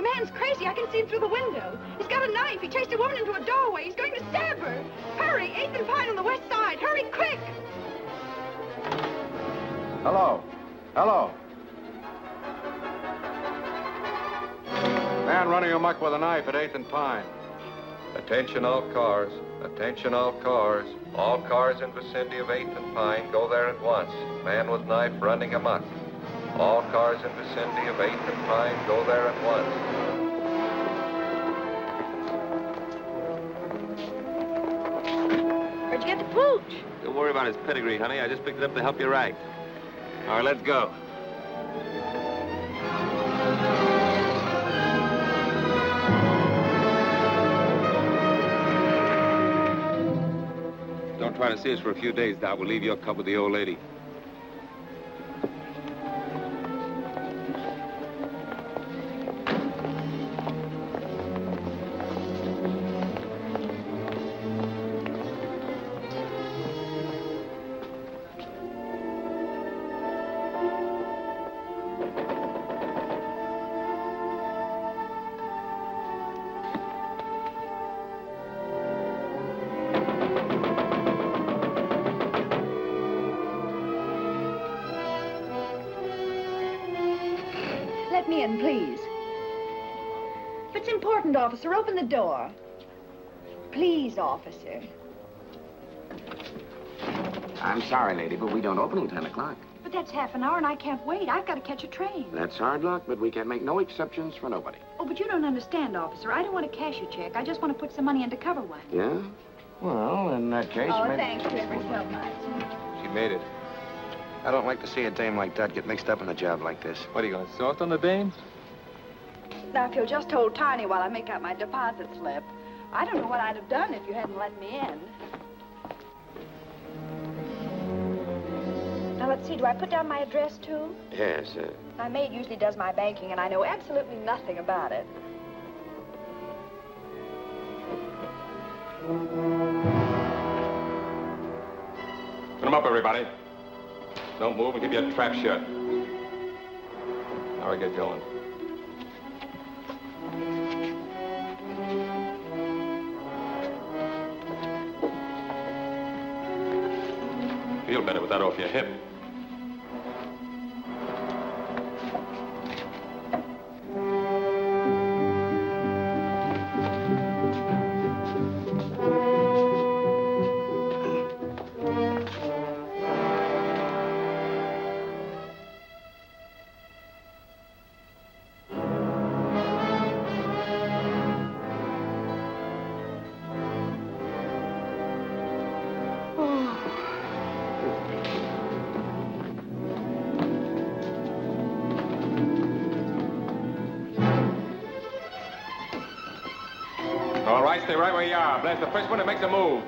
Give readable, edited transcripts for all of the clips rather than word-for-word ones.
The man's crazy. I can see him through the window. He's got a knife. He chased a woman into a doorway. He's going to stab her. Hurry, 8th and Pine on the west side. Hurry, quick! Hello. Hello. Man running amok with a knife at 8th and Pine. Attention all cars. Attention all cars. All cars in vicinity of 8th and Pine, go there at once. Man with knife running amok. All cars in vicinity of 8th and Pine, go there at once. Where'd you get the pooch? Don't worry about his pedigree, honey. I just picked it up to help you right. All right, let's go. Don't try to see us for a few days, Doc. We'll leave your cub with the old lady. Let me in, please. If it's important, officer, open the door. Please, officer. I'm sorry, lady, but we don't open till 10 o'clock. But that's half an hour, and I can't wait. I've got to catch a train. That's hard luck, but we can make no exceptions for nobody. Oh, but you don't understand, officer. I don't want to cash a check. I just want to put some money in to cover one. Yeah? Well, in that case, Oh, maybe... thanks ever so much. She made it. I don't like to see a dame like that get mixed up in a job like this. What, are you going to soft on the dame? Now, if you'll just hold Tiny while I make out my deposit slip. I don't know what I'd have done if you hadn't let me in. Now, let's see. Do I put down my address, too? Yes, My maid usually does my banking, and I know absolutely nothing about it. Put them up, everybody. Don't move and keep your trap shut. Now we get going. Feel better with that off your hip. All right, stay right where you are. Blast the first one that makes a move.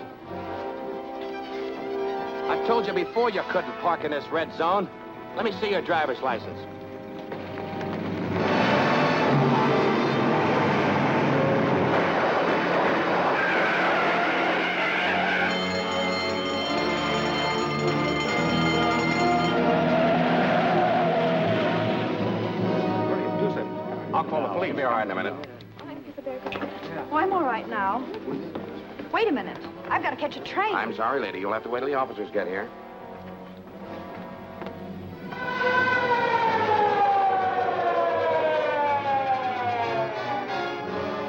I told you before you couldn't park in this red zone. Let me see your driver's license. I'll call the police. You'll be all right in a minute. Oh, I'm all right now. Wait a minute. I've got to catch a train. I'm sorry, lady. You'll have to wait till the officers get here.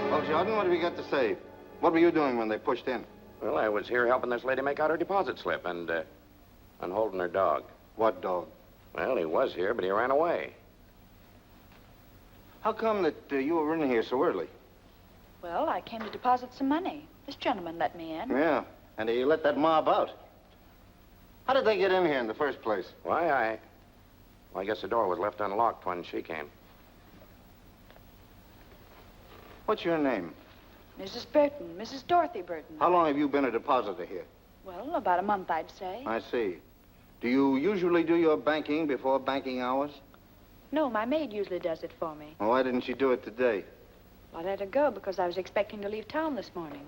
Well, Jordan, what have you got to say? What were you doing when they pushed in? Well, I was here helping this lady make out her deposit slip and holding her dog. What dog? Well, he was here, but he ran away. How come that you were in here so early? Well, I came to deposit some money. This gentleman let me in. Yeah, and you let that mob out. How did they get in here in the first place? Why, I guess the door was left unlocked when she came. What's your name? Mrs. Burton, Mrs. Dorothy Burton. How long have you been a depositor here? Well, about a month, I'd say. I see. Do you usually do your banking before banking hours? No, my maid usually does it for me. Well, why didn't she do it today? I let her go because I was expecting to leave town this morning.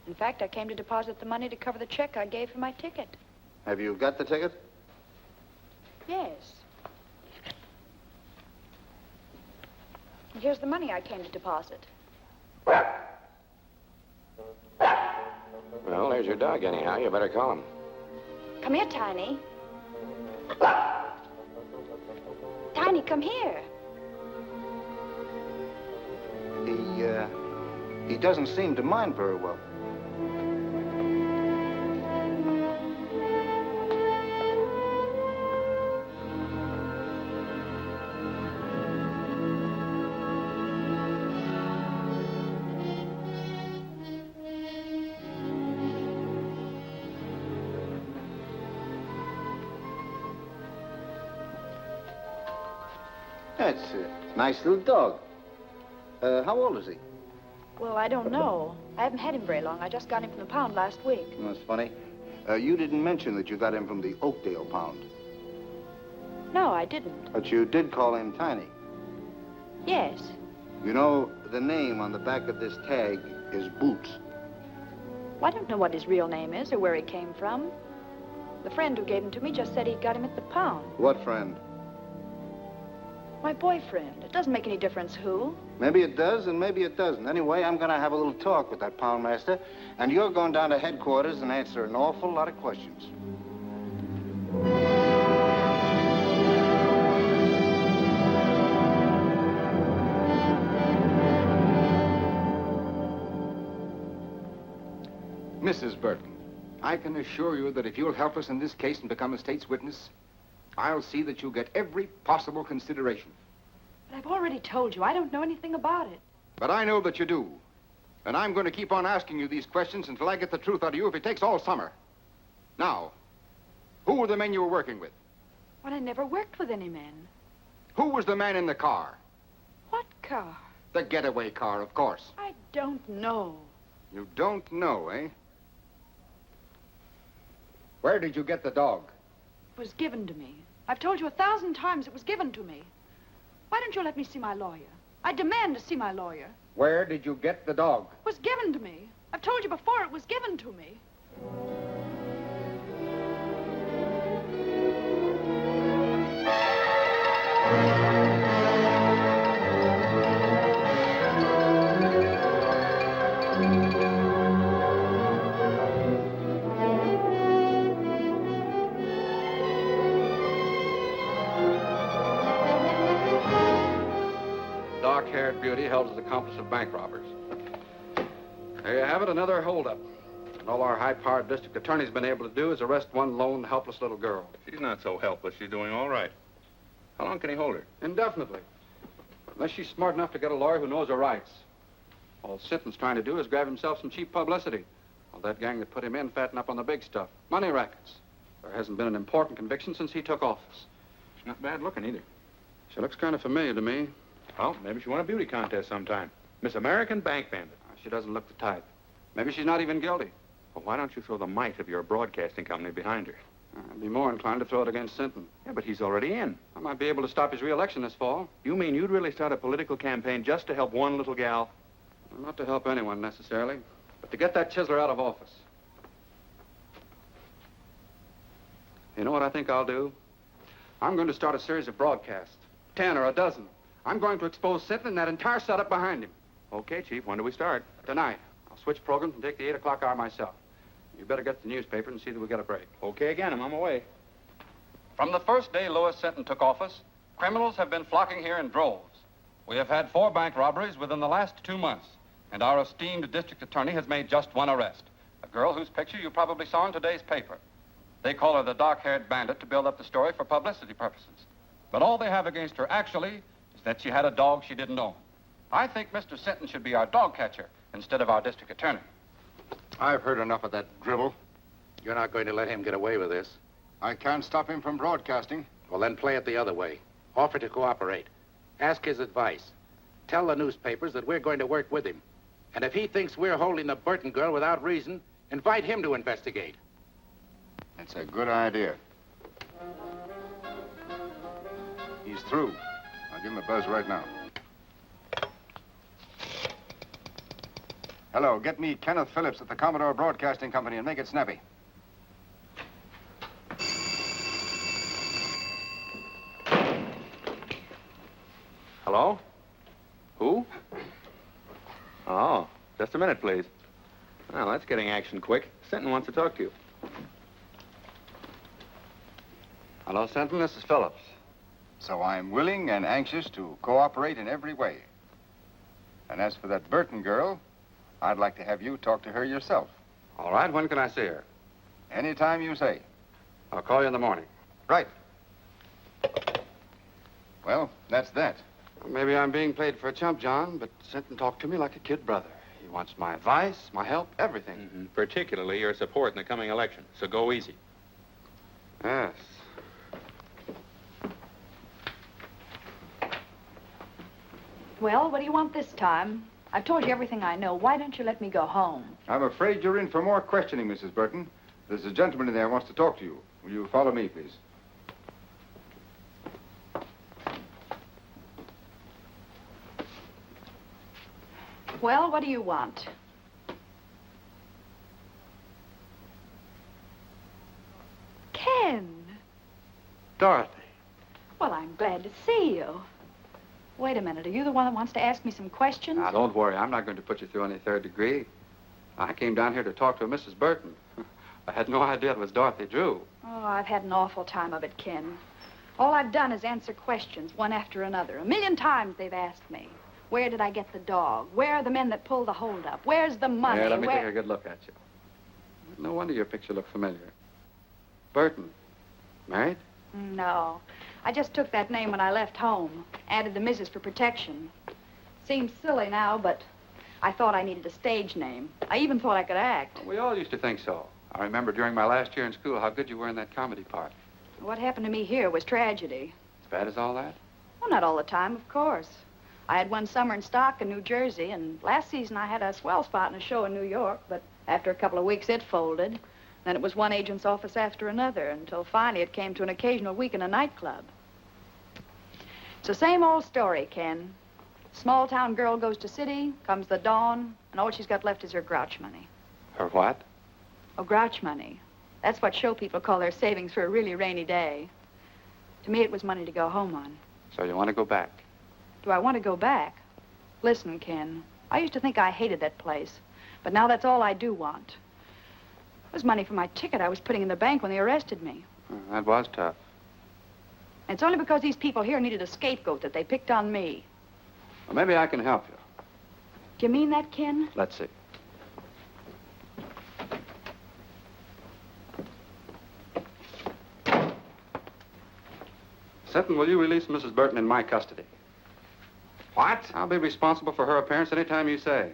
In fact, I came to deposit the money to cover the check I gave for my ticket. Have you got the ticket? Yes. here's the money I came to deposit. Well, there's your dog anyhow. You better call him. Come here, Tiny. Tiny, come here. He doesn't seem to mind very well. That's a nice little dog. How old is he? Well, I don't know. I haven't had him very long. I just got him from the pound last week. That's funny. You didn't mention that you got him from the Oakdale pound. No, I didn't. But you did call him Tiny. Yes. You know, the name on the back of this tag is Boots. Well, I don't know what his real name is or where he came from. The friend who gave him to me just said he got him at the pound. What friend? My boyfriend. It doesn't make any difference who. Maybe it does and maybe it doesn't. Anyway, I'm going to have a little talk with that poundmaster, and you're going down to headquarters and answer an awful lot of questions. Mrs. Burton, I can assure you that if you'll help us in this case and become a state's witness, I'll see that you get every possible consideration. But I've already told you, I don't know anything about it. But I know that you do. And I'm going to keep on asking you these questions until I get the truth out of you if it takes all summer. Now, who were the men you were working with? Well, I never worked with any men. Who was the man in the car? What car? The getaway car, of course. I don't know. You don't know, eh? Where did you get the dog? It was given to me. I've told you 1,000 times it was given to me. Why don't you let me see my lawyer? I demand to see my lawyer. Where did you get the dog? It was given to me. I've told you before it was given to me. Dark-haired beauty held as accomplice of bank robbers. There you have it, another holdup. And all our high-powered district attorney's been able to do is arrest one lone, helpless little girl. She's not so helpless. She's doing all right. How long can he hold her? Indefinitely. Unless she's smart enough to get a lawyer who knows her rights. All Sinton's trying to do is grab himself some cheap publicity. Well, that gang that put him in fatten up on the big stuff. Money rackets. There hasn't been an important conviction since he took office. She's not bad looking either. She looks kind of familiar to me. Well, maybe she won a beauty contest sometime. Miss American Bank Bandit. She doesn't look the type. Maybe she's not even guilty. Well, why don't you throw the might of your broadcasting company behind her? I'd be more inclined to throw it against Sinton. Yeah, but he's already in. I might be able to stop his re-election this fall. You mean you'd really start a political campaign just to help one little gal? Well, not to help anyone, necessarily, but to get that chiseler out of office. You know what I think I'll do? I'm going to start a series of broadcasts. 10 or a dozen. I'm going to expose Sinton and that entire setup behind him. Okay, Chief. When do we start? Tonight. I'll switch programs and take the 8 o'clock hour myself. You better get the newspaper and see that we get a break. Okay again. I'm on my way. From the first day Louis Sinton took office, criminals have been flocking here in droves. We have had 4 bank robberies within the last 2 months, and our esteemed district attorney has made just one arrest. A girl whose picture you probably saw in today's paper. They call her the dark-haired bandit to build up the story for publicity purposes. But all they have against her, actually, is that she had a dog she didn't own. I think Mr. Sinton should be our dog catcher instead of our district attorney. I've heard enough of that drivel. You're not going to let him get away with this. I can't stop him from broadcasting. Well, then play it the other way. Offer to cooperate. Ask his advice. Tell the newspapers that we're going to work with him. And if he thinks we're holding the Burton girl without reason, invite him to investigate. That's a good idea. He's through. I'll give him a buzz right now. Hello, get me Kenneth Phillips at the Commodore Broadcasting Company and make it snappy. Hello? Who? Oh, just a minute, please. Well, that's getting action quick. Senton wants to talk to you. Hello, Senton. This is Phillips. So I'm willing and anxious to cooperate in every way. And as for that Burton girl, I'd like to have you talk to her yourself. All right. When can I see her? Anytime you say. I'll call you in the morning. Right. Well, that's that. Well, maybe I'm being played for a chump, John, but Senton talked to me like a kid brother. He wants my advice, my help, everything. Mm-hmm. Particularly your support in the coming election. So go easy. Yes. Well, what do you want this time? I've told you everything I know. Why don't you let me go home? I'm afraid you're in for more questioning, Mrs. Burton. There's a gentleman in there who wants to talk to you. Will you follow me, please? Well, what do you want? Ken. Dorothy. Well, I'm glad to see you. Wait a minute. Are you the one that wants to ask me some questions? Now, don't worry. I'm not going to put you through any third degree. I came down here to talk to Mrs. Burton. I had no idea it was Dorothy Drew. Oh, I've had an awful time of it, Ken. All I've done is answer questions, one after another. 1,000,000 times they've asked me. Where did I get the dog? Where are the men that pulled the holdup? Where's the money? Yeah, let me take a good look at you. No wonder your picture looked familiar. Burton. Married? No. I just took that name when I left home. Added the Mrs. for protection. Seems silly now, but I thought I needed a stage name. I even thought I could act. We all used to think so. I remember during my last year in school how good you were in that comedy part. What happened to me here was tragedy. As bad as all that? Well, not all the time, of course. I had one summer in stock in New Jersey, and last season I had a swell spot in a show in New York, but after a couple of weeks it folded. Then it was one agent's office after another, until finally it came to an occasional week in a nightclub. It's the same old story, Ken. Small town girl goes to city, comes the dawn, and all she's got left is her grouch money. Her what? Oh, grouch money. That's what show people call their savings for a really rainy day. To me, it was money to go home on. So you want to go back? Do I want to go back? Listen, Ken, I used to think I hated that place, but now that's all I do want. It was money for my ticket I was putting in the bank when they arrested me. That was tough. And it's only because these people here needed a scapegoat that they picked on me. Well, maybe I can help you. Do you mean that, Ken? Let's see. Senton, will you release Mrs. Burton in my custody? What? I'll be responsible for her appearance any time you say.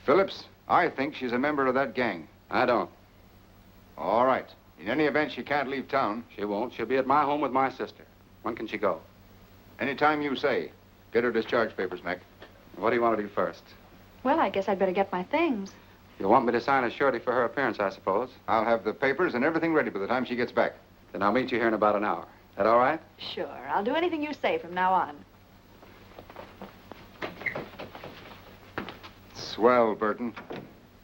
Phillips, I think she's a member of that gang. I don't. All right. In any event, she can't leave town. She won't. She'll be at my home with my sister. When can she go? Anytime you say. Get her discharge papers, Mac. What do you want to do first? Well, I guess I'd better get my things. You want me to sign a surety for her appearance, I suppose? I'll have the papers and everything ready by the time she gets back. Then I'll meet you here in about an hour. That all right? Sure. I'll do anything you say from now on. Swell, Burton.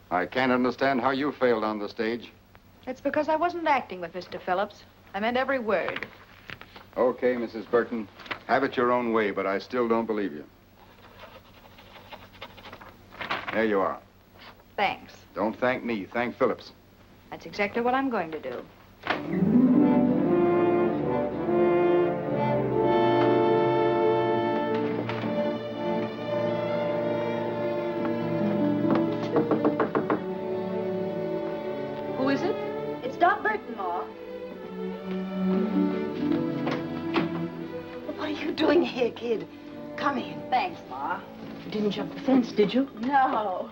I can't understand how you failed on the stage. It's because I wasn't acting with Mr. Phillips. I meant every word. Okay, Mrs. Burton. Have it your own way, but I still don't believe you. There you are. Thanks. Don't thank me. Thank Phillips. That's exactly what I'm going to do. Who is it? It's Doc Burton, Ma. What are you doing here, kid? Come in. Thanks, Ma. You didn't jump the fence, did you? No.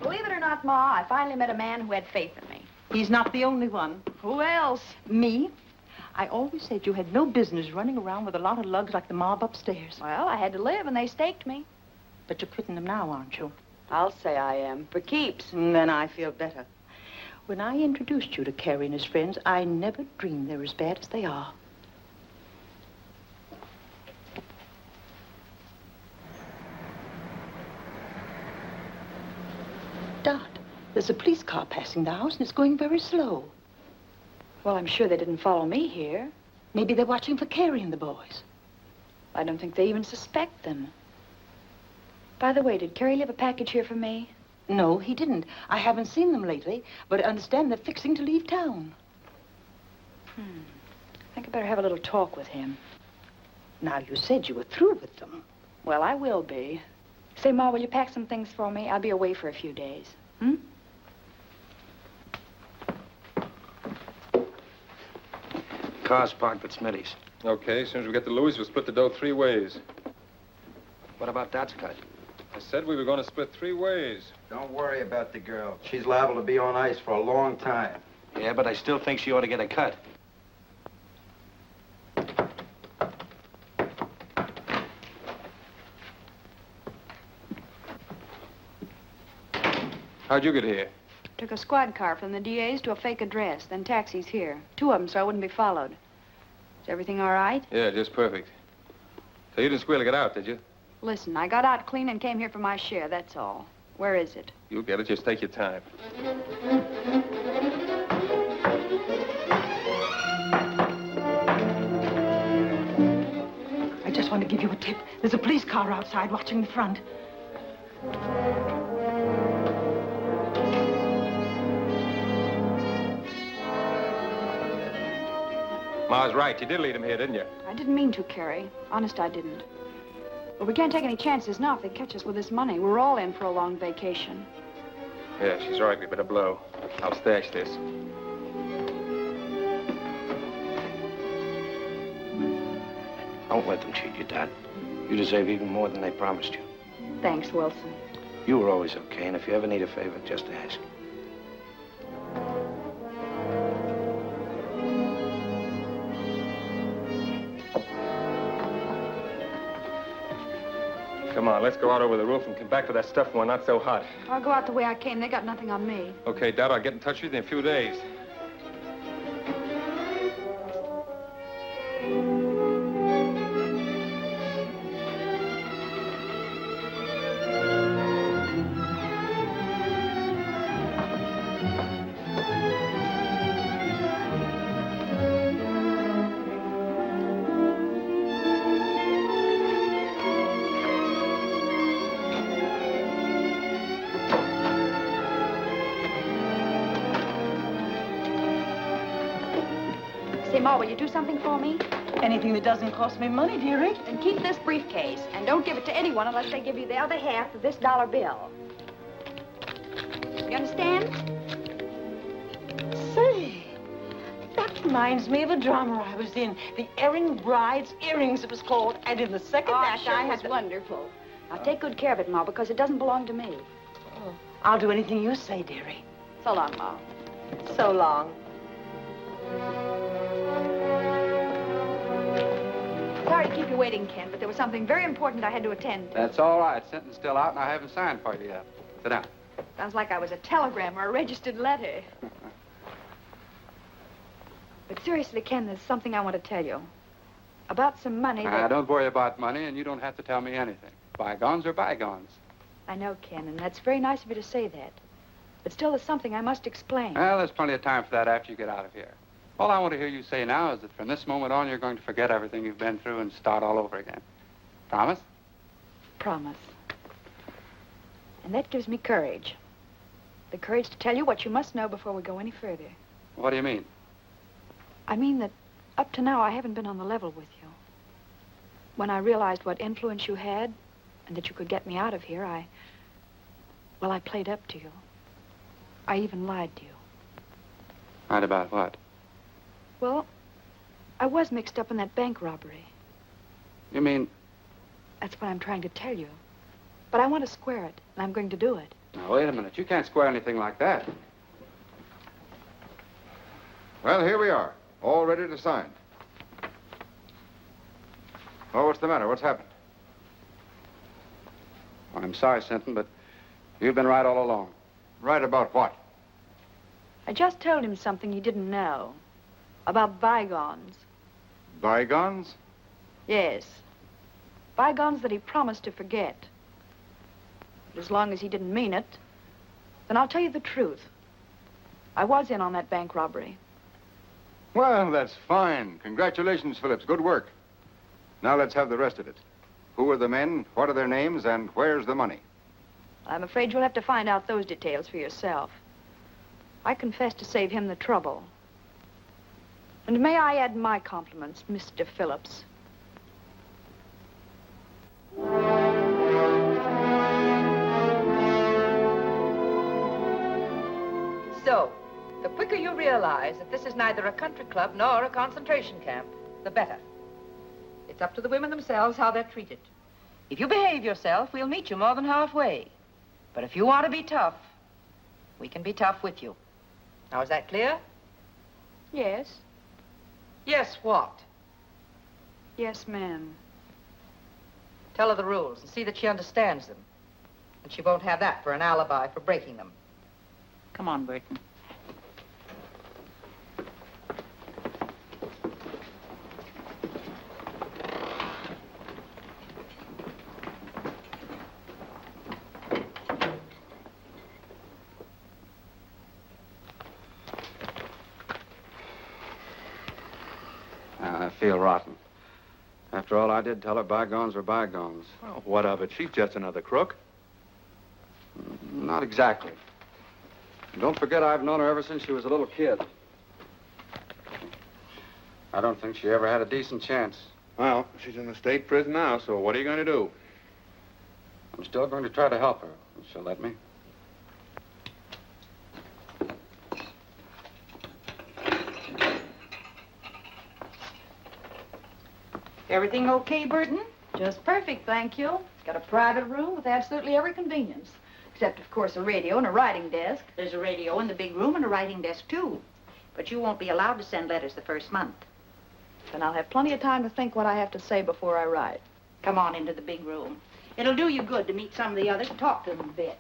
Believe it or not, Ma, I finally met a man who had faith in me. He's not the only one. Who else? Me? I always said you had no business running around with a lot of lugs like the mob upstairs. Well, I had to live, and they staked me. But you're quitting them now, aren't you? I'll say I am. For keeps. Then I feel better. When I introduced you to Carrie and his friends, I never dreamed they're as bad as they are. Dot, there's a police car passing the house, and it's going very slow. Well, I'm sure they didn't follow me here. Maybe they're watching for Carrie and the boys. I don't think they even suspect them. By the way, did Carrie leave a package here for me? No, he didn't. I haven't seen them lately, but I understand they're fixing to leave town. I think I better have a little talk with him. Now, you said you were through with them. Well, I will be. Say, Ma, will you pack some things for me? I'll be away for a few days. Car's parked at Smitty's. Okay, as soon as we get to Louis, we'll split the dough 3 ways. What about Dot's cut? I said we were going to split 3 ways. Don't worry about the girl. She's liable to be on ice for a long time. Yeah, but I still think she ought to get a cut. How'd you get here? Took a squad car from the DA's to a fake address, then taxis here. 2 of them, so I wouldn't be followed. Is everything all right? Yeah, just perfect. So you didn't squeal to get out, did you? Listen, I got out clean and came here for my share, that's all. Where is it? You'll get it. Just take your time. I just want to give you a tip. There's a police car outside watching the front. Ma's right. You did lead him here, didn't you? I didn't mean to, Carrie. Honest, I didn't. But we can't take any chances now if they catch us with this money. We're all in for a long vacation. Yeah, she's right. We better blow. I'll stash this. Don't let them cheat you, Dot. You deserve even more than they promised you. Thanks, Wilson. You were always okay, and if you ever need a favor, just ask. Come on, let's go out over the roof and come back to that stuff when we're not so hot. I'll go out the way I came. They got nothing on me. Okay, Dad, I'll get in touch with you in a few days. Say, Ma, will you do something for me? Anything that doesn't cost me money, dearie. Then keep this briefcase, and don't give it to anyone unless they give you the other half of this dollar bill. You understand? Say, that reminds me of a drama I was in. The Erring Bride's Earrings, it was called. And in the second act, sure I was had wonderful. Now, take good care of it, Ma, because it doesn't belong to me. Oh, I'll do anything you say, dearie. So long, Ma. So long. Sorry to keep you waiting, Ken, but there was something very important I had to attend to. That's all right. Sentence still out, and I haven't signed for you yet. Sit down. Sounds like I was a telegram or a registered letter. But seriously, Ken, there's something I want to tell you. About some money that... Don't worry about money, and you don't have to tell me anything. Bygones are bygones. I know, Ken, and that's very nice of you to say that. But still, there's something I must explain. Well, there's plenty of time for that after you get out of here. All I want to hear you say now is that from this moment on, you're going to forget everything you've been through and start all over again. Promise? Promise. And that gives me courage. The courage to tell you what you must know before we go any further. What do you mean? I mean that up to now, I haven't been on the level with you. When I realized what influence you had and that you could get me out of here, I played up to you. I even lied to you. Lied about what? Well, I was mixed up in that bank robbery. You mean... That's what I'm trying to tell you. But I want to square it, and I'm going to do it. Now, wait a minute. You can't square anything like that. Well, here we are, all ready to sign. Oh, what's the matter? What's happened? I'm sorry, Sinton, but you've been right all along. Right about what? I just told him something he didn't know. About bygones. Bygones? Yes. Bygones that he promised to forget. But as long as he didn't mean it, then I'll tell you the truth. I was in on that bank robbery. Well, that's fine. Congratulations, Phillips. Good work. Now let's have the rest of it. Who are the men, what are their names, and where's the money? I'm afraid you'll have to find out those details for yourself. I confess to save him the trouble. And may I add my compliments, Mr. Phillips. So, the quicker you realize that this is neither a country club nor a concentration camp, the better. It's up to the women themselves how they're treated. If you behave yourself, we'll meet you more than halfway. But if you want to be tough, we can be tough with you. Now, is that clear? Yes. Yes, what? Yes, ma'am. Tell her the rules and see that she understands them. And she won't have that for an alibi for breaking them. Come on, Burton. I feel rotten. After all I did tell her, bygones were bygones. Well, what of it? She's just another crook. Not exactly. Don't forget I've known her ever since she was a little kid. I don't think she ever had a decent chance. Well, she's in the state prison now, so what are you going to do? I'm still going to try to help her, if she'll let me. Everything okay, Burton? Just perfect, thank you. It's got a private room with absolutely every convenience. Except, of course, a radio and a writing desk. There's a radio in the big room and a writing desk, too. But you won't be allowed to send letters the first month. Then I'll have plenty of time to think what I have to say before I write. Come on into the big room. It'll do you good to meet some of the others and talk to them a bit.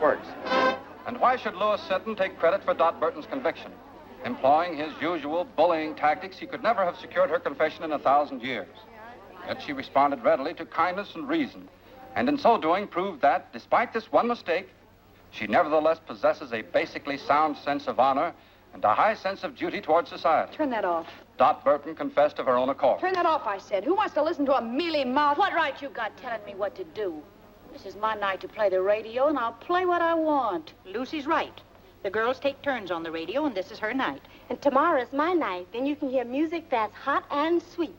Works. And why should Louis Sinton take credit for Dot Burton's conviction? Employing his usual bullying tactics, he could never have secured her confession in 1,000 years. Yet she responded readily to kindness and reason, and in so doing proved that, despite this one mistake, she nevertheless possesses a basically sound sense of honor and a high sense of duty toward society. Turn that off. Dot Burton confessed of her own accord. Turn that off, I said. Who wants to listen to a mealy-mouthed... What right you got telling me what to do? This is my night to play the radio, and I'll play what I want. Lucy's right. The girls take turns on the radio, and this is her night. And tomorrow's my night. Then you can hear music that's hot and sweet.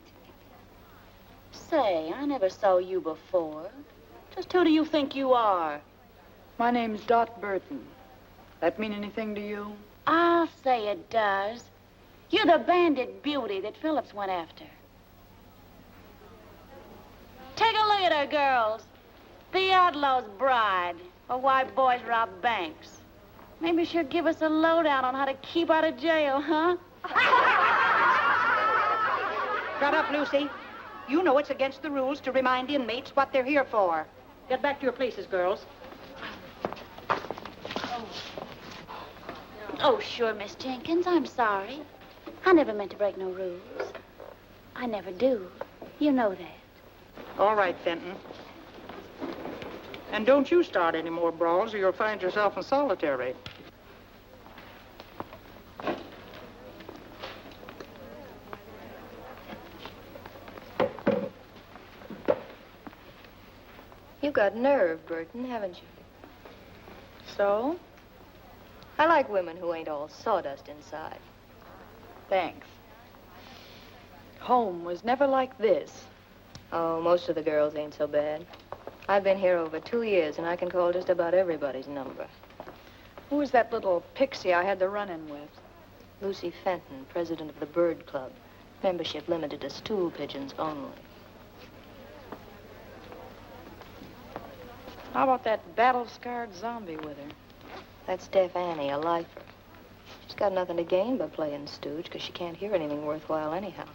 Say, I never saw you before. Just who do you think you are? My name's Dot Burton. That mean anything to you? I'll say it does. You're the bandit beauty that Phillips went after. Take a look at her, girls. The outlaw's bride, or why boys rob banks. Maybe she'll give us a lowdown on how to keep out of jail, huh? Shut up, Lucy. You know it's against the rules to remind inmates what they're here for. Get back to your places, girls. Oh, sure, Miss Jenkins, I'm sorry. I never meant to break no rules. I never do. You know that. All right, Fenton. And don't you start any more brawls or you'll find yourself in solitary. You've got nerve, Burton, haven't you? So? I like women who ain't all sawdust inside. Thanks. Home was never like this. Oh, most of the girls ain't so bad. I've been here over 2 years, and I can call just about everybody's number. Who was that little pixie I had the run-in with? Lucy Fenton, president of the Bird Club. Membership limited to stool pigeons only. How about that battle-scarred zombie with her? That's Deaf Annie, a lifer. She's got nothing to gain by playing stooge, because she can't hear anything worthwhile anyhow.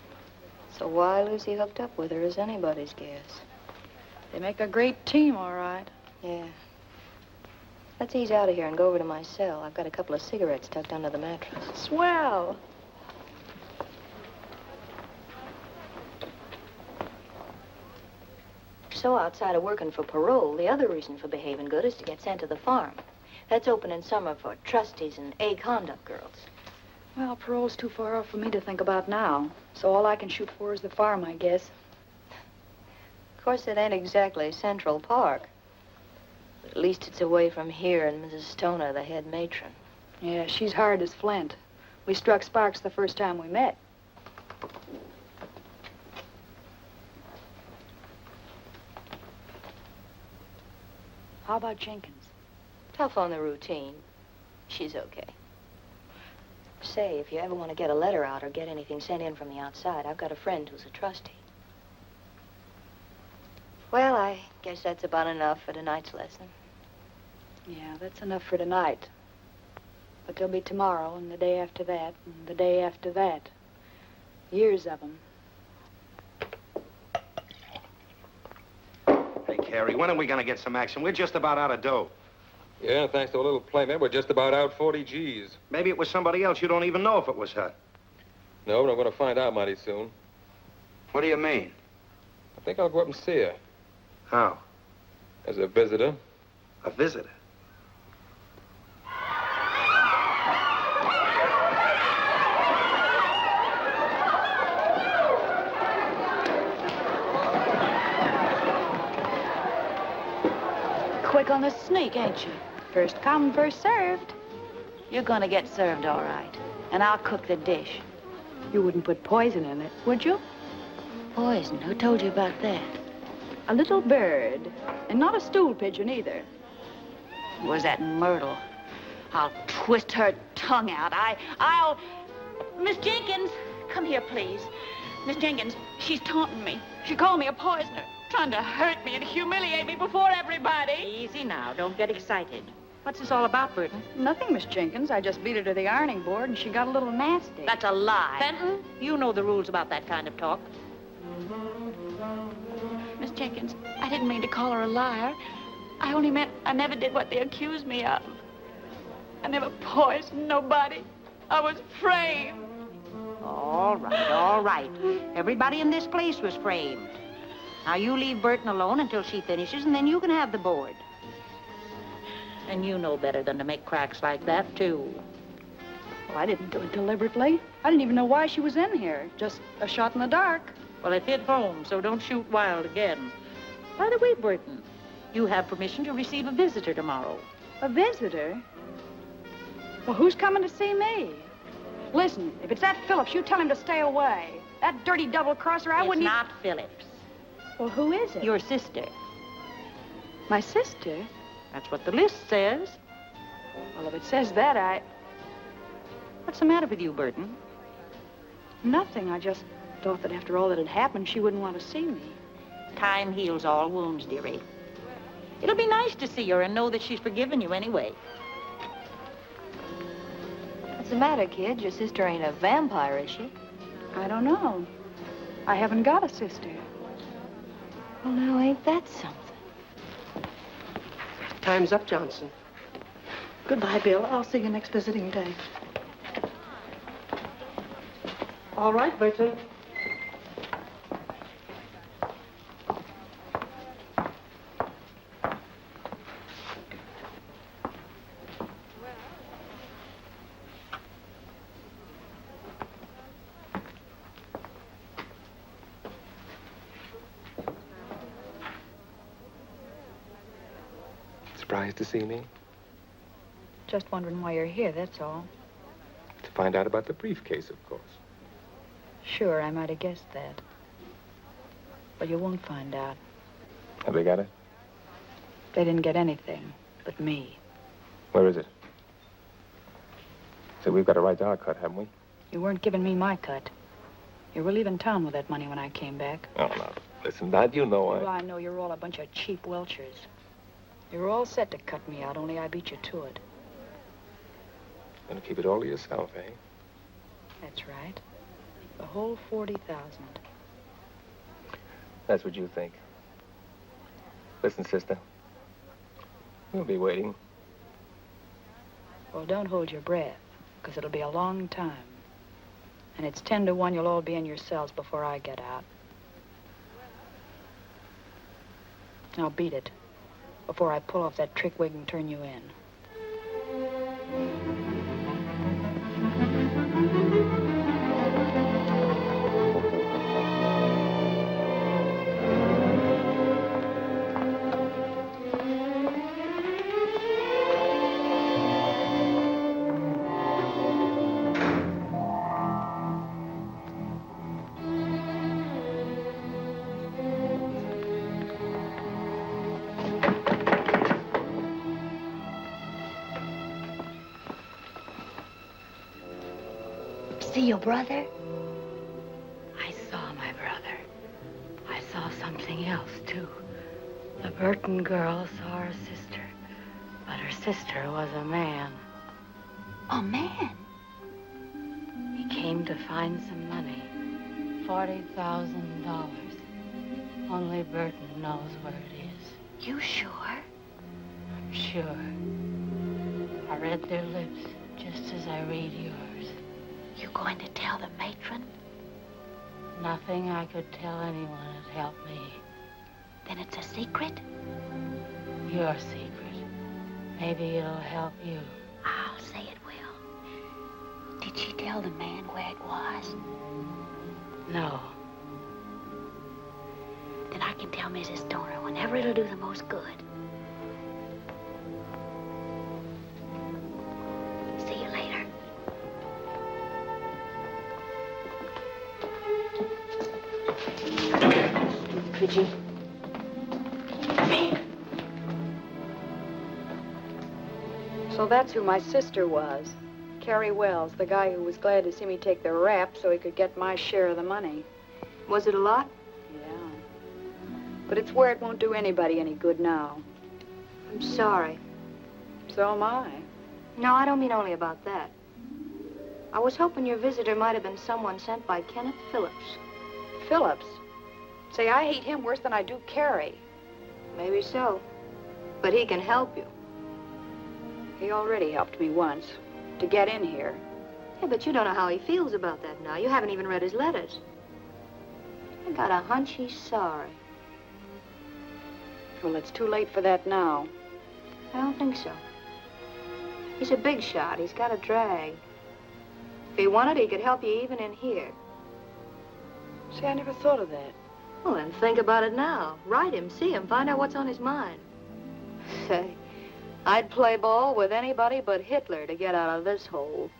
So why Lucy hooked up with her is anybody's guess. They make a great team, all right. Yeah. Let's ease out of here and go over to my cell. I've got a couple of cigarettes tucked under the mattress. Swell. So outside of working for parole, the other reason for behaving good is to get sent to the farm. That's open in summer for trustees and A-conduct girls. Well, parole's too far off for me to think about now. So all I can shoot for is the farm, I guess. Of course, it ain't exactly Central Park. But at least it's away from here and Mrs. Stoner, the head matron. Yeah, she's hard as flint. We struck sparks the first time we met. How about Jenkins? Tough on the routine. She's okay. Say, if you ever want to get a letter out or get anything sent in from the outside, I've got a friend who's a trustee. Well, I guess that's about enough for tonight's lesson. Yeah, that's enough for tonight. But there'll be tomorrow, and the day after that, and the day after that. Years of them. Hey, Carrie, when are we going to get some action? We're just about out of dough. Yeah, thanks to a little playmate, we're just about out 40 G's. Maybe it was somebody else. You don't even know if it was her. No, but I'm going to find out mighty soon. What do you mean? I think I'll go up and see her. How? As a visitor. A visitor? Quick on the sneak, ain't you? First come, first served. You're gonna get served all right. And I'll cook the dish. You wouldn't put poison in it, would you? Poison? Who told you about that? A little bird. And not a stool pigeon, either. Was that Myrtle? I'll twist her tongue out. I'll... Miss Jenkins, come here, please. Miss Jenkins, she's taunting me. She called me a poisoner, trying to hurt me and humiliate me before everybody. Easy now. Don't get excited. What's this all about, Burton? Nothing, Miss Jenkins. I just beat her to the ironing board, and she got a little nasty. That's a lie. Fenton, you know the rules about that kind of talk. Miss Jenkins, I didn't mean to call her a liar. I only meant I never did what they accused me of. I never poisoned nobody. I was framed. All right, all right. Everybody in this place was framed. Now, you leave Burton alone until she finishes, and then you can have the board. And you know better than to make cracks like that, too. Well, I didn't do it deliberately. I didn't even know why she was in here. Just a shot in the dark. Well, it hit home, so don't shoot wild again. By the way, Burton, you have permission to receive a visitor tomorrow. A visitor? Well, who's coming to see me? Listen, if it's that Phillips, you tell him to stay away. That dirty double-crosser, I wouldn't... It's not Phillips. Well, who is it? Your sister. My sister? That's what the list says. Well, if it says that, I... What's the matter with you, Burton? Nothing. I just thought that after all that had happened, she wouldn't want to see me. Time heals all wounds, dearie. It'll be nice to see her and know that she's forgiven you anyway. What's the matter, kid? Your sister ain't a vampire, is she? I don't know. I haven't got a sister. Well, now, ain't that something? Time's up, Johnson. Goodbye, Bill. I'll see you next visiting day. All right, Burton. Surprised to see me? Just wondering why you're here, that's all. To find out about the briefcase, of course. Sure, I might have guessed that. But you won't find out. Have they got it? They didn't get anything but me. Where is it? So we've got a right to our cut, haven't we? You weren't giving me my cut. You were leaving town with that money when I came back. Oh, no. Listen, Dad, you know Well, I know you're all a bunch of cheap welchers. You were all set to cut me out, only I beat you to it. Gonna keep it all to yourself, eh? That's right. The whole 40,000. That's what you think. Listen, sister. We'll be waiting. Well, don't hold your breath, because it'll be a long time. And it's 10 to 1 you'll all be in your cells before I get out. Now beat it, before I pull off that trick wig and turn you in. See your brother? I saw my brother. I saw something else, too. The Burton girl saw her sister, but her sister was a man. A man? He came to find some money. $40,000. Only Burton knows where it is. You sure? I'm sure. I read their lips just as I read yours. You going to tell the matron? Nothing I could tell anyone would help me. Then it's a secret? Your secret. Maybe it'll help you. I'll say it will. Did she tell the man where it was? No. Then I can tell Mrs. Stoner whenever it'll do the most good. See you later. Pidgey. So that's who my sister was. Carrie Wells, the guy who was glad to see me take the rap so he could get my share of the money. Was it a lot? Yeah. But it's where it won't do anybody any good now. I'm sorry. So am I. No, I don't mean only about that. I was hoping your visitor might have been someone sent by Kenneth Phillips. Phillips? Say, I hate him worse than I do Carrie. Maybe so. But he can help you. He already helped me once, to get in here. Yeah, but you don't know how he feels about that now. You haven't even read his letters. I got a hunch he's sorry. Well, it's too late for that now. I don't think so. He's a big shot. He's got a drag. If he wanted, he could help you even in here. See, I never thought of that. Well, then think about it now. Write him, see him, find out what's on his mind. Say, I'd play ball with anybody but Hitler to get out of this hole.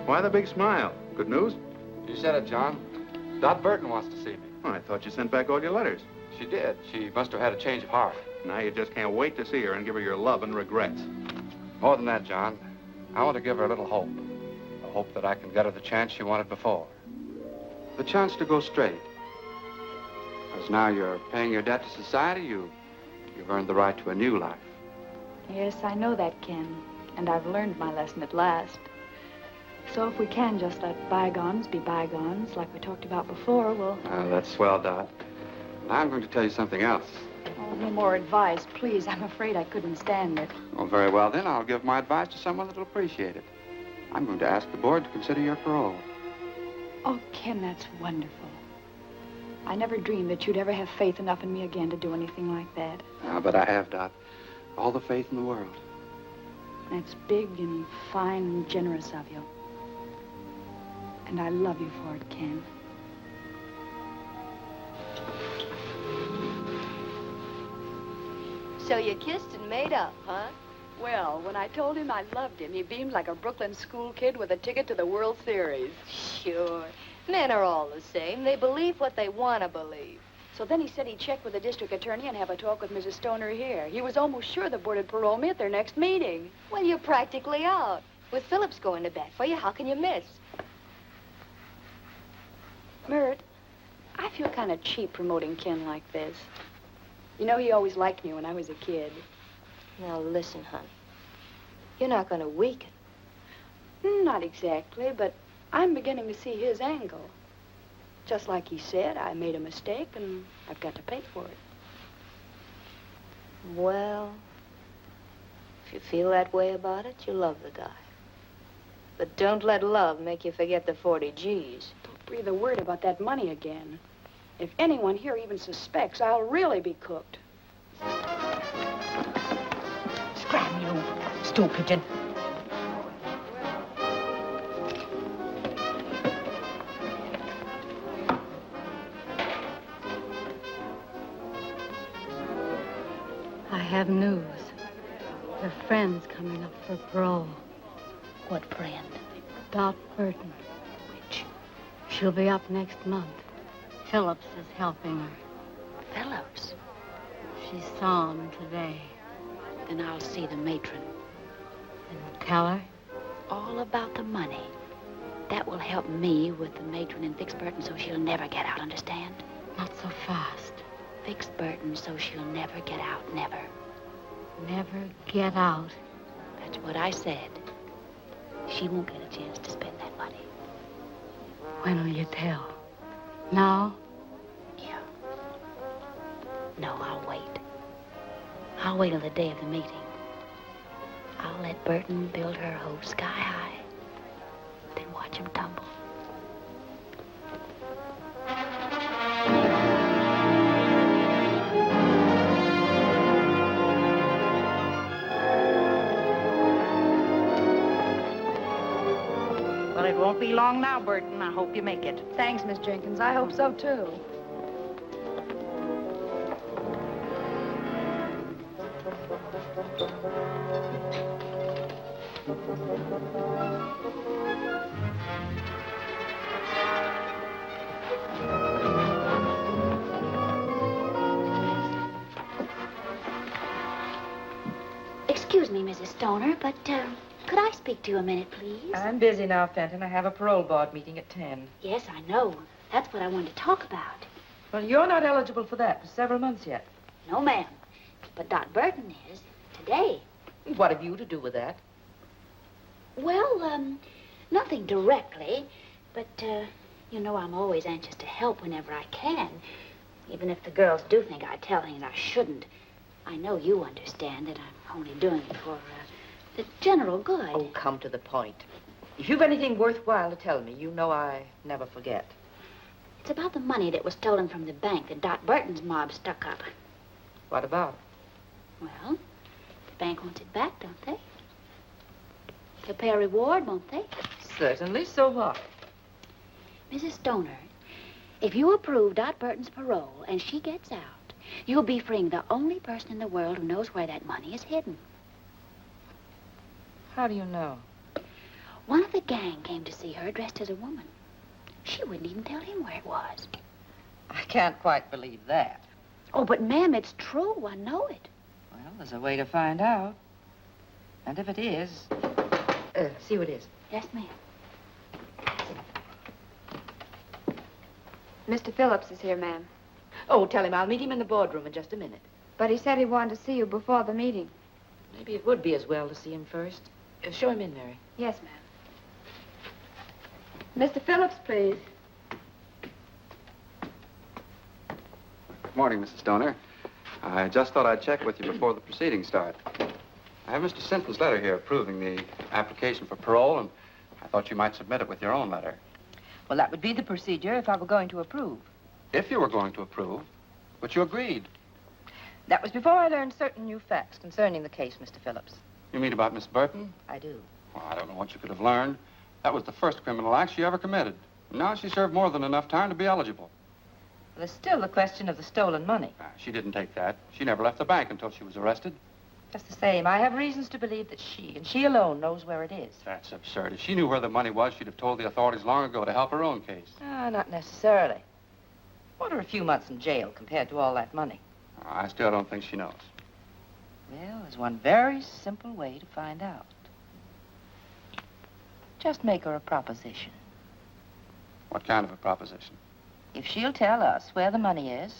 Why the big smile? Good news? You said it, John. Dot Burton wants to see me. Oh, I thought you sent back all your letters. She did. She must have had a change of heart. Now you just can't wait to see her and give her your love and regrets. More than that, John. I want to give her a little hope. A hope that I can get her the chance she wanted before. The chance to go straight. Because now you're paying your debt to society, you've earned the right to a new life. Yes, I know that, Ken. And I've learned my lesson at last. So if we can just let bygones be bygones, like we talked about before, we'll... That's swell, Dot. I'm going to tell you something else. Oh, no more advice, please. I'm afraid I couldn't stand it. Oh, very well, then. I'll give my advice to someone that'll appreciate it. I'm going to ask the board to consider your parole. Oh, Ken, that's wonderful. I never dreamed that you'd ever have faith enough in me again to do anything like that. But I have, Dot. All the faith in the world. That's big and fine and generous of you. And I love you for it, Ken. So you kissed and made up, huh? Well, when I told him I loved him, he beamed like a Brooklyn school kid with a ticket to the World Series. Sure. Men are all the same. They believe what they want to believe. So then he said he'd check with the district attorney and have a talk with Mrs. Stoner here. He was almost sure the board would parole me at their next meeting. Well, you're practically out. With Phillips going to bat for you, how can you miss? Mert, I feel kind of cheap promoting Ken like this. You know, he always liked me when I was a kid. Now, listen, honey. You're not going to weaken. Not exactly, but I'm beginning to see his angle. Just like he said, I made a mistake, and I've got to pay for it. Well, if you feel that way about it, you love the guy. But don't let love make you forget the 40 G's. Don't breathe a word about that money again. If anyone here even suspects, I'll really be cooked. Scram, you stool pigeon. I have news. Your friend's coming up for parole. What friend? Dot Burton. Which? She'll be up next month. Phillips is helping her. Phillips? She saw him today. Then I'll see the matron. And tell her? All about the money. That will help me with the matron and fix Burton so she'll never get out, understand? Not so fast. Fix Burton so she'll never get out, never. Never get out. That's what I said. She won't get a chance to spend that money. When will you tell? Now? Yeah. No, I'll wait. I'll wait till the day of the meeting. I'll let Burton build her hope sky high. Then watch him tumble. Well, it won't be long now, Burton. I hope you make it. Thanks, Miss Jenkins. I hope so, too. Excuse me, Mrs. Stoner, but, could I speak to you a minute, please? I'm busy now, Fenton. I have a parole board meeting at 10. Yes, I know. That's what I wanted to talk about. Well, you're not eligible for that for several months yet. No, ma'am. But Dot Burton is. Today. What have you to do with that? Well, nothing directly. But, you know, I'm always anxious to help whenever I can. Even if the girls do think I tell things I shouldn't. I know you understand that I'm only doing it for, the general good. Oh, come to the point. If you've anything worthwhile to tell me, you know I never forget. It's about the money that was stolen from the bank that Dot Burton's mob stuck up. What about it? Well, the bank wants it back, don't they? They'll pay a reward, won't they? Certainly. So what? Mrs. Stoner, if you approve Dot Burton's parole and she gets out, you'll be freeing the only person in the world who knows where that money is hidden. How do you know? One of the gang came to see her dressed as a woman. She wouldn't even tell him where it was. I can't quite believe that. Oh, but ma'am, it's true. I know it. Well, there's a way to find out. And if it is, see who it is. Yes, ma'am. Mr. Phillips is here, ma'am. Oh, tell him I'll meet him in the boardroom in just a minute. But he said he wanted to see you before the meeting. Maybe it would be as well to see him first. Show him in, Mary. Yes, ma'am. Mr. Phillips, please. Good morning, Mrs. Stoner. I just thought I'd check with you before the proceedings start. I have Mr. Sinton's letter here approving the application for parole, and I thought you might submit it with your own letter. Well, that would be the procedure if I were going to approve. If you were going to approve, but you agreed. That was before I learned certain new facts concerning the case, Mr. Phillips. You mean about Miss Burton? I do. Well, I don't know what you could have learned. That was the first criminal act she ever committed. Now she served more than enough time to be eligible. There's still the question of the stolen money. She didn't take that. She never left the bank until she was arrested. Just the same, I have reasons to believe that she, and she alone, knows where it is. That's absurd. If she knew where the money was, she'd have told the authorities long ago to help her own case. Not necessarily. What are a few months in jail compared to all that money? I still don't think she knows. Well, there's one very simple way to find out. Just make her a proposition. What kind of a proposition? If she'll tell us where the money is,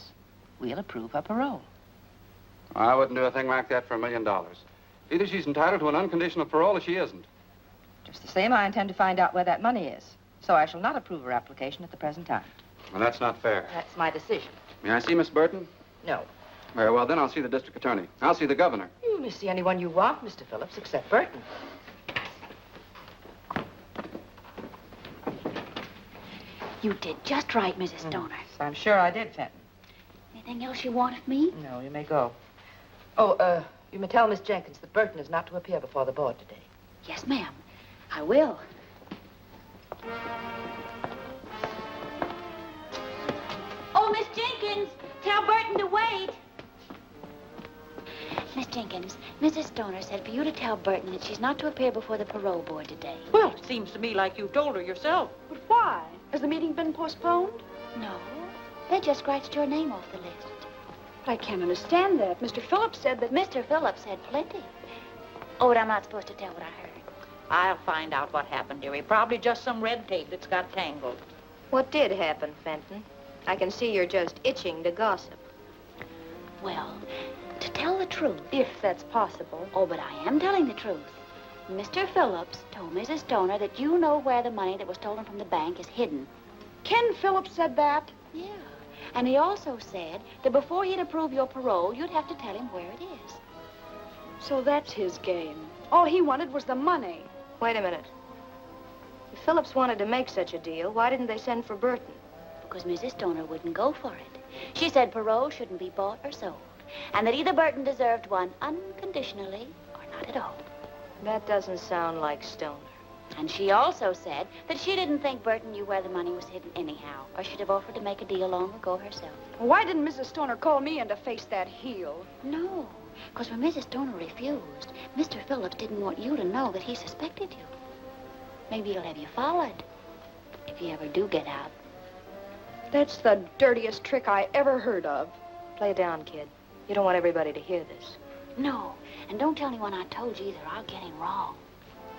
we'll approve her parole. I wouldn't do a thing like that for $1 million. Either she's entitled to an unconditional parole or she isn't. Just the same, I intend to find out where that money is. So I shall not approve her application at the present time. Well, that's not fair. That's my decision. May I see Miss Burton? No. Very well, then I'll see the district attorney. I'll see the governor. You may see anyone you want, Mr. Phillips, except Burton. You did just right, Mrs. Stoner. I'm sure I did, Fenton. Anything else you want of me? No, you may go. Oh, you may tell Miss Jenkins that Burton is not to appear before the board today. Yes, ma'am. I will. Oh, Miss Jenkins, tell Burton to wait. Miss Jenkins, Mrs. Stoner said for you to tell Burton that she's not to appear before the parole board today. Well, it seems to me like you told her yourself. But why? Has the meeting been postponed? No. They just scratched your name off the list. But I can't understand that. Mr. Phillips said that... Mr. Phillips said plenty. Oh, but I'm not supposed to tell what I heard. I'll find out what happened, dearie. Probably just some red tape that's got tangled. What did happen, Fenton? I can see you're just itching to gossip. Well, to tell the truth... If that's possible. Oh, but I am telling the truth. Mr. Phillips told Mrs. Stoner that you know where the money that was stolen from the bank is hidden. Ken Phillips said that? Yeah. And he also said that before he'd approve your parole, you'd have to tell him where it is. So that's his game. All he wanted was the money. Wait a minute. If Phillips wanted to make such a deal, why didn't they send for Burton? Because Mrs. Stoner wouldn't go for it. She said parole shouldn't be bought or sold, and that either Burton deserved one unconditionally or not at all. That doesn't sound like Stoner. And she also said that she didn't think Burton knew where the money was hidden anyhow, or she'd have offered to make a deal long ago herself. Why didn't Mrs. Stoner call me in to face that heel? No, because when Mrs. Stoner refused, Mr. Phillips didn't want you to know that he suspected you. Maybe he'll have you followed, if you ever do get out. That's the dirtiest trick I ever heard of. Play it down, kid. You don't want everybody to hear this. No, and don't tell anyone I told you either. I'll get him wrong.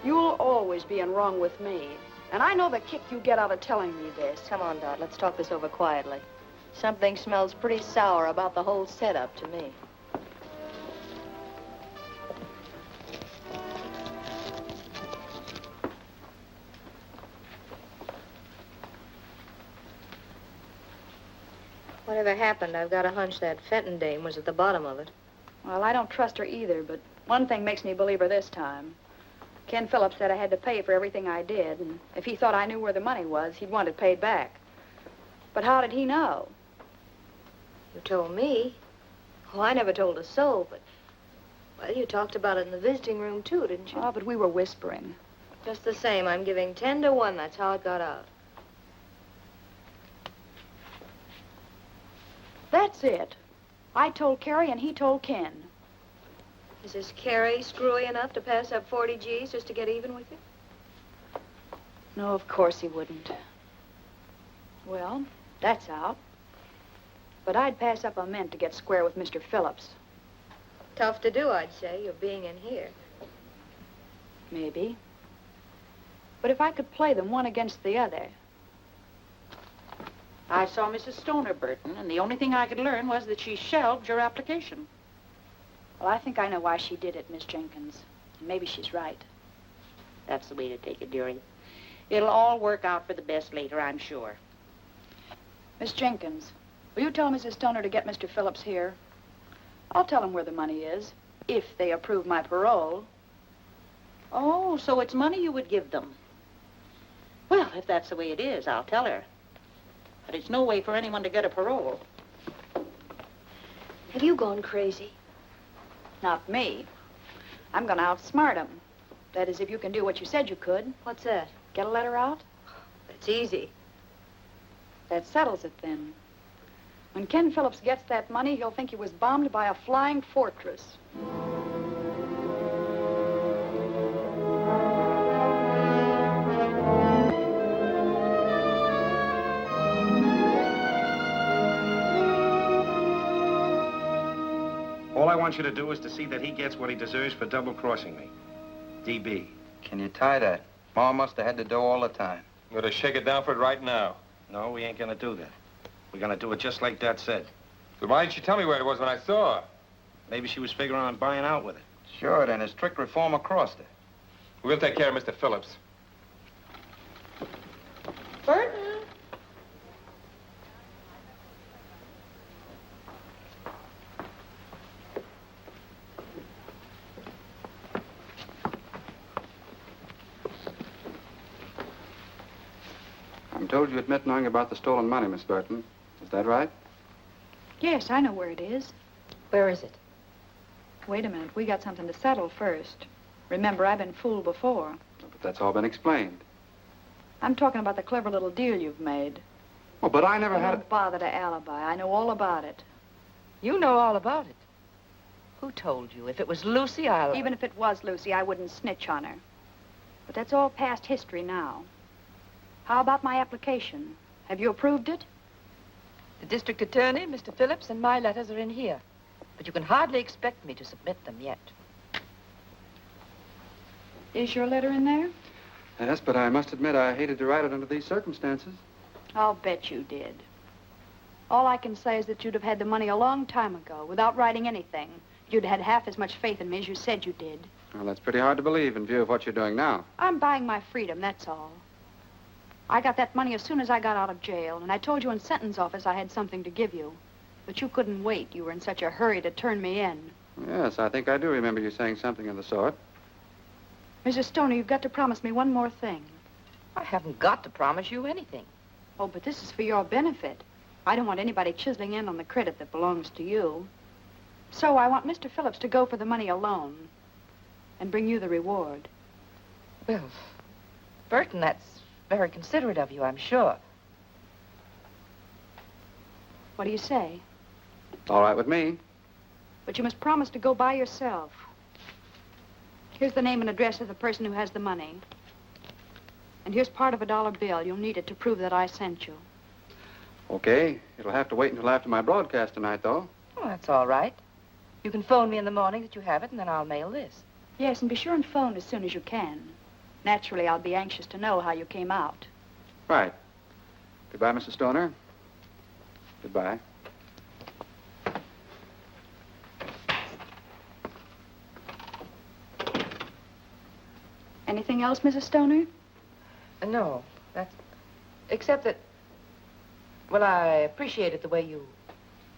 You'll always be in wrong with me. And I know the kick you get out of telling me this. Come on, Dot. Let's talk this over quietly. Something smells pretty sour about the whole setup to me. Whatever happened, I've got a hunch that Fenton dame was at the bottom of it. Well, I don't trust her either, but one thing makes me believe her this time. Ken Phillips said I had to pay for everything I did, and if he thought I knew where the money was, he'd want it paid back. But how did he know? You told me. Oh, I never told a soul, but... Well, you talked about it in the visiting room, too, didn't you? Oh, but we were whispering. Just the same, I'm giving 10 to 1. That's how it got out. That's it. I told Carrie and he told Ken. Is this Carrie screwy enough to pass up 40 G's just to get even with you? No, of course he wouldn't. Well, that's out. But I'd pass up a mint to get square with Mr. Phillips. Tough to do, I'd say, you're being in here. Maybe. But if I could play them one against the other... I saw Mrs. Stoner, Burton, and the only thing I could learn was that she shelved your application. Well, I think I know why she did it, Miss Jenkins. Maybe she's right. That's the way to take it, dearie. It'll all work out for the best later, I'm sure. Miss Jenkins, will you tell Mrs. Stoner to get Mr. Phillips here? I'll tell him where the money is, if they approve my parole. Oh, so it's money you would give them. Well, if that's the way it is, I'll tell her. But it's no way for anyone to get a parole. Have you gone crazy? Not me. I'm going to outsmart him. That is, if you can do what you said you could. What's that? Get a letter out? That's easy. That settles it, then. When Ken Phillips gets that money, he'll think he was bombed by a flying fortress. All I want you to do is to see that he gets what he deserves for double-crossing me. DB. Can you tie that? Ma must have had the dough all the time. I'm gonna shake it down for it right now. No, we ain't gonna do that. We're gonna do it just like Dad said. But why didn't you tell me where it was when I saw her? Maybe she was figuring on buying out with it. Sure, then his strict reformer crossed her. We'll take care of Mr. Phillips. Burton? I'm told you admit knowing about the stolen money, Miss Burton. Is that right? Yes, I know where it is. Where is it? Wait a minute. We got something to settle first. Remember, I've been fooled before. But that's all been explained. I'm talking about the clever little deal you've made. Oh, but I never had Don't bother to alibi. I know all about it. You know all about it. Who told you? If it was Lucy, I'll... Even if it was Lucy, I wouldn't snitch on her. But that's all past history now. How about my application? Have you approved it? The district attorney, Mr. Phillips, and my letters are in here. But you can hardly expect me to submit them yet. Is your letter in there? Yes, but I must admit I hated to write it under these circumstances. I'll bet you did. All I can say is that you'd have had the money a long time ago without writing anything. You'd had half as much faith in me as you said you did. Well, that's pretty hard to believe in view of what you're doing now. I'm buying my freedom, that's all. I got that money as soon as I got out of jail, and I told you in sentence office I had something to give you. But you couldn't wait. You were in such a hurry to turn me in. Yes, I think I do remember you saying something of the sort. Mrs. Stoner, you've got to promise me one more thing. I haven't got to promise you anything. Oh, but this is for your benefit. I don't want anybody chiseling in on the credit that belongs to you. So I want Mr. Phillips to go for the money alone and bring you the reward. Well, Burton, that's very considerate of you, I'm sure. What do you say? All right with me. But you must promise to go by yourself. Here's the name and address of the person who has the money. And here's part of $1 bill. You'll need it to prove that I sent you. Okay. It'll have to wait until after my broadcast tonight, though. Well, that's all right. You can phone me in the morning that you have it, and then I'll mail this. Yes, and be sure and phone as soon as you can. Naturally, I'll be anxious to know how you came out. Right. Goodbye, Mrs. Stoner. Goodbye. Anything else, Mrs. Stoner? No, that's... Except that... Well, I appreciated the way you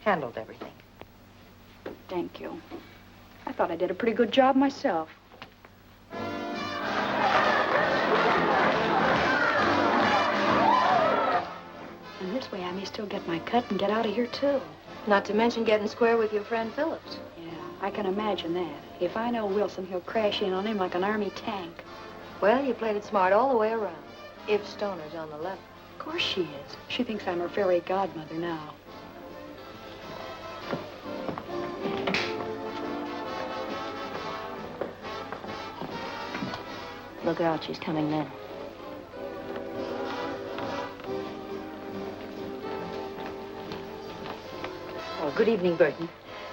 handled everything. Thank you. I thought I did a pretty good job myself. And this way I may still get my cut and get out of here, too. Not to mention getting square with your friend Phillips. Yeah, I can imagine that. If I know Wilson, he'll crash in on him like an army tank. Well, you played it smart all the way around. If Stoner's on the level. Of course she is. She thinks I'm her fairy godmother now. Look out, she's coming in. Oh, good evening, Burton.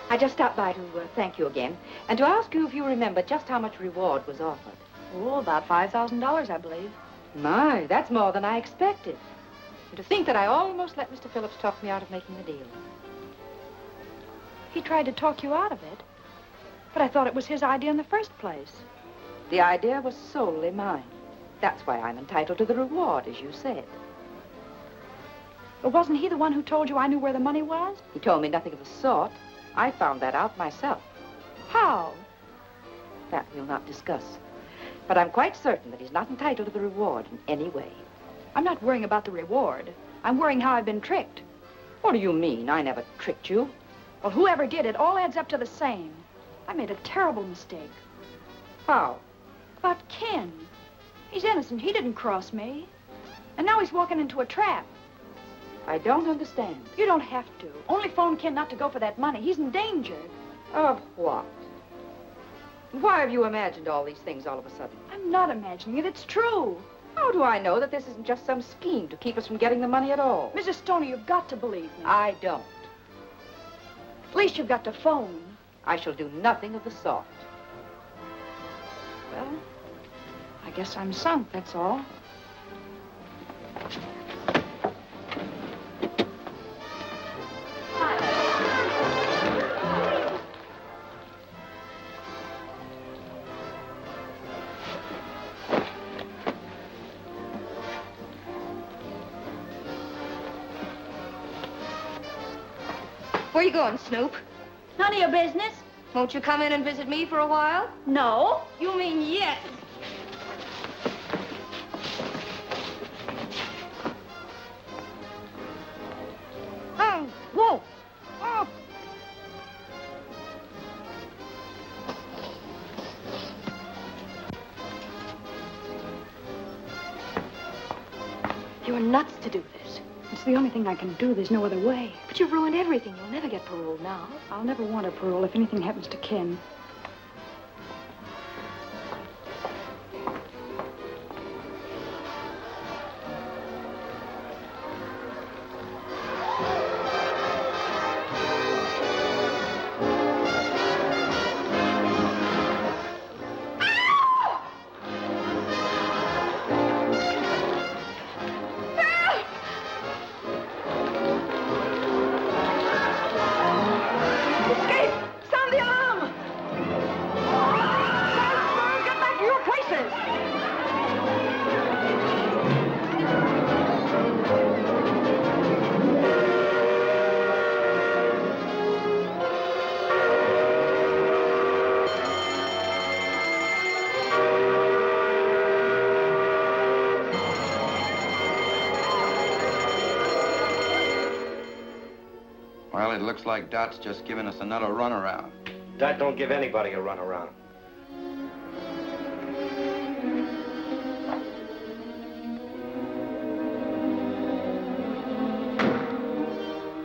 I just stopped by to thank you again, and to ask you if you remember just how much reward was offered. Oh, about $5,000, I believe. My, that's more than I expected. And to think that I almost let Mr. Phillips talk me out of making the deal. He tried to talk you out of it, but I thought it was his idea in the first place. The idea was solely mine. That's why I'm entitled to the reward, as you said. But wasn't he the one who told you I knew where the money was? He told me nothing of the sort. I found that out myself. How? That we'll not discuss. But I'm quite certain that he's not entitled to the reward in any way. I'm not worrying about the reward. I'm worrying how I've been tricked. What do you mean? I never tricked you. Well, whoever did it, all adds up to the same. I made a terrible mistake. How? But Ken, he's innocent. He didn't cross me. And now he's walking into a trap. I don't understand. You don't have to. Only phone Ken not to go for that money. He's in danger. Of what? Why have you imagined all these things all of a sudden? I'm not imagining it. It's true. How do I know that this isn't just some scheme to keep us from getting the money at all? Mrs. Stoney, you've got to believe me. I don't. At least you've got to phone. I shall do nothing of the sort. Well, I guess I'm sunk, that's all. Where you going, Snoop? None of your business. Won't you come in and visit me for a while? No. You mean yes? Oh, whoa. Oh. You're nuts to do this. It's the only thing I can do. There's no other way. But you've ruined everything. You'll never get paroled now. I'll never want a parole if anything happens to Ken. Well, it looks like Dot's just giving us another runaround. Dot don't give anybody a runaround.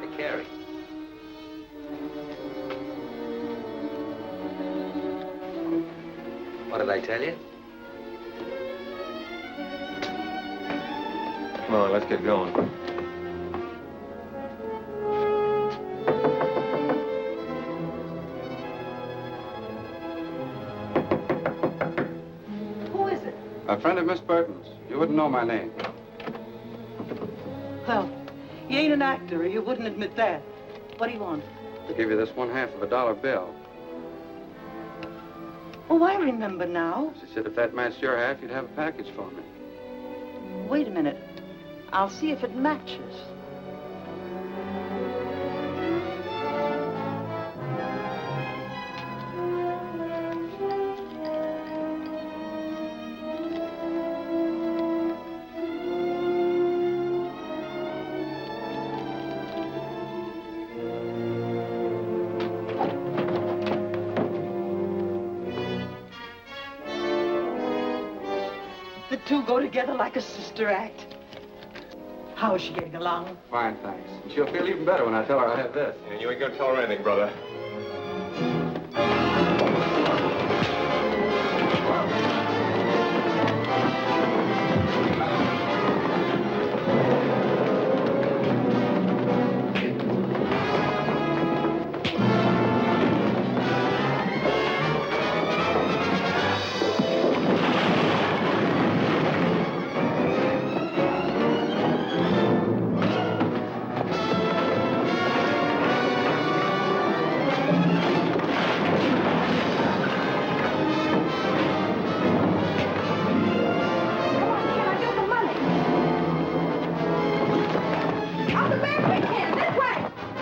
Hey, Carrie. What did I tell you? Come on, let's get going. A friend of Miss Burton's. You wouldn't know my name. Well, you ain't an actor, or you wouldn't admit that. What do you want? To give you this $1/2 of a dollar bill. Oh, I remember now. She said if that matched your half, you'd have a package for me. Wait a minute. I'll see if it matches. The two go together like a sister act. How is she getting along? Fine, thanks. And she'll feel even better when I tell her I have this. And you ain't gonna tell her anything, brother.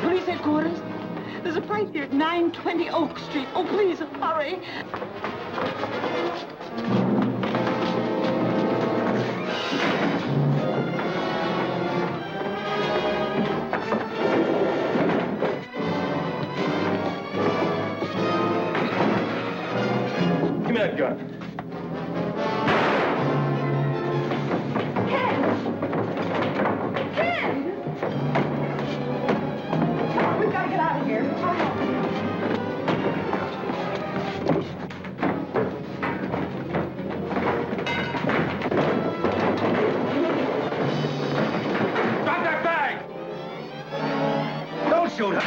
Police headquarters. There's a fight here at 920 Oak Street. Oh, please, hurry. Give me that gun. shoot her.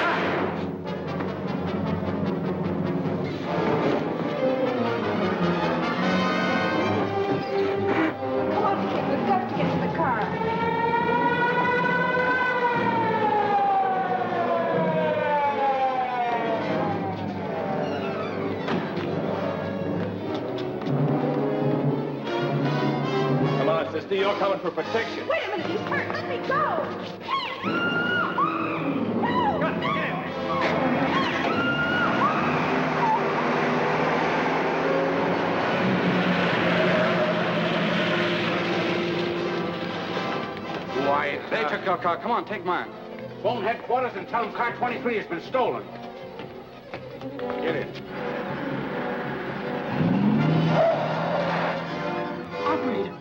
Come on, kid. We've got to get to the car. Come on, sister. You're coming for protection. Wait a minute. He's hurt. Let me go. Why, They took your car. Come on, take mine. Phone headquarters and tell them car 23 has been stolen. Get it. Operator,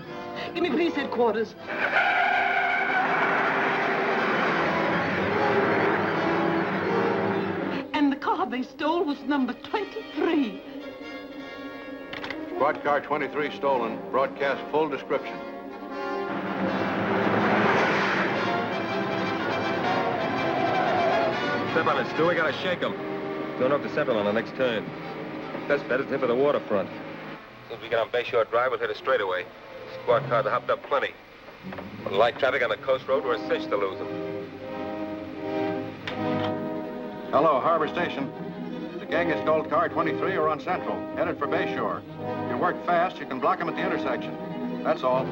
give me police headquarters. And the car they stole was number 23. Squad car 23 stolen. Broadcast full description. Step on it, Stu. We gotta shake him. Going up to Central on the next turn. Best bet is to hit for the waterfront. As soon as we get on Bayshore Drive, we'll hit a straightaway. Squad cars are hopped up plenty. With light traffic on the coast road, we're a cinch to lose them. Hello, Harbor Station. The gang has stole car 23 or on Central, headed for Bayshore. If you work fast, you can block them at the intersection. That's all.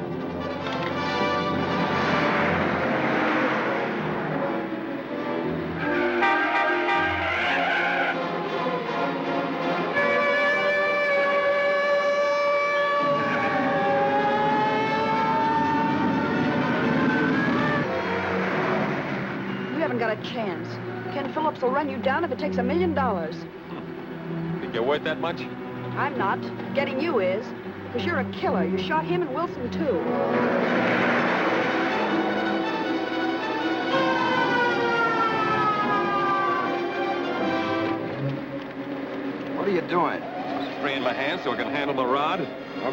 You haven't got a chance. Ken Phillips will run you down if it takes $1 million. Think you're worth that much? I'm not. Getting you is. Because you're a killer. You shot him and Wilson, too. What are you doing? Just freeing my hands so I can handle the rod.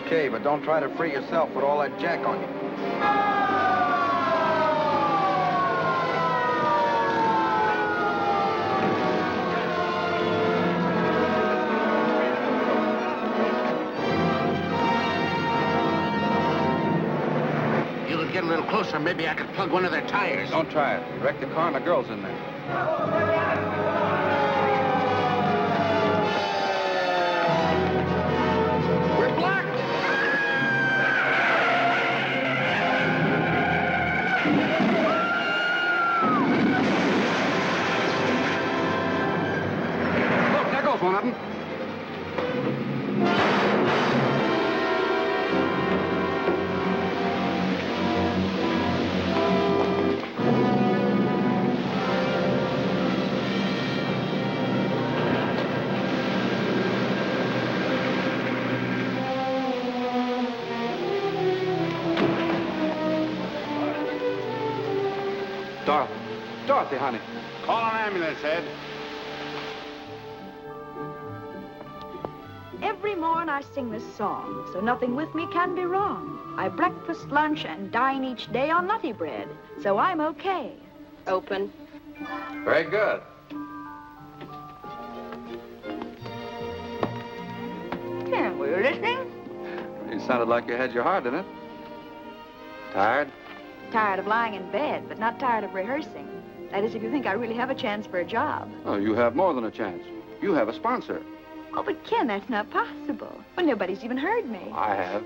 Okay, but don't try to free yourself with all that jack on you. You get a little closer, maybe I could plug one of their tires. Don't try it. You wrecked the car and the girl's in there. We're blocked! Look, there goes one of them. Dorothy, honey. Call an ambulance, Ed. Every morn I sing this song, so nothing with me can be wrong. I breakfast, lunch, and dine each day on nutty bread, so I'm okay. Open. Very good. Ken, were you listening? You sounded like you had your heart in it. Tired? Tired of lying in bed, but not tired of rehearsing. That is, if you think I really have a chance for a job. Oh, you have more than a chance. You have a sponsor. Oh, but Ken, that's not possible. Well, nobody's even heard me. I have.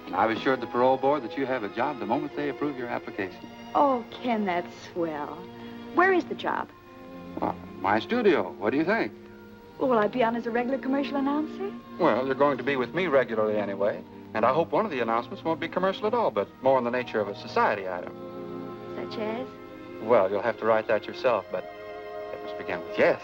And I've assured the parole board that you have a job the moment they approve your application. Oh, Ken, that's swell. Where is the job? Well, my studio. What do you think? Well, will I be on as a regular commercial announcer? Well, you're going to be with me regularly anyway. And I hope one of the announcements won't be commercial at all, but more in the nature of a society item. Such as? Well, you'll have to write that yourself, but it must begin with yes.